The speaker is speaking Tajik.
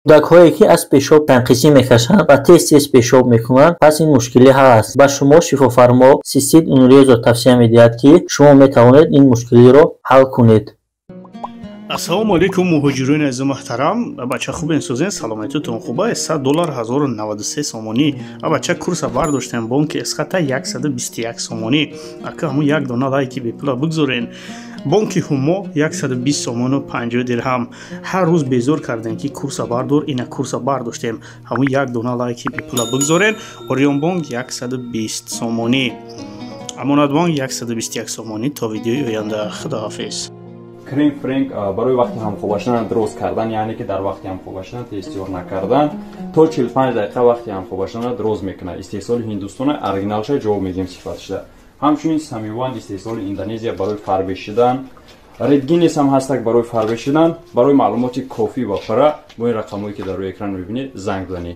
кӯдакҳое ки аз пешоб танқисӣ мекашанд ва тез пешоб мекунанд, пас ин мушкилӣ ҳаст. Ба шумо шифофармо Сисит Нуриёзов тавсия медиҳад, ки шумо метавонед ин мушкилиро ҳал кунед. ассалому алайкум муҳоҷирони азизи муҳтарам. бача хуб инсозен, саломатитон хуба? $100 1093 сомонӣ. бача курса бардоштем бонки эсхата 121 сомонӣ. ака ҳамун як дона лайки бепула бигзорен. бонки ҳумо 120 сомону 50 дирҳам. ҳар рӯз безор кардем ки курса бардор, ина курса бардоштем. ҳамун як дона лайки бепула бигзорен. Орион бонк 120 сомонӣ. амонатбонк 121 сомонӣ. То видеои оянда. Худоҳафиз. Крем Фрэнк барои вақти ҳамхоба шудан дроз кардан, яъне ки дар вақти ҳамхоба шудан тестёр накардан, то 45 дақиқа вақти ҳамхоба шудан дроз мекунад. Истеҳсоли Ҳиндустона оригиналша ҷавоб медиҳем сифатиша. ҳамчунин Самиван истеҳсоли Индонезия барои фарбешидан, Редгинес ҳам ҳастак барои фарбешидан. барои маълумоти кофӣ ва пара бо ин рақамҳое ки дар рӯи экран мебинед занг занед.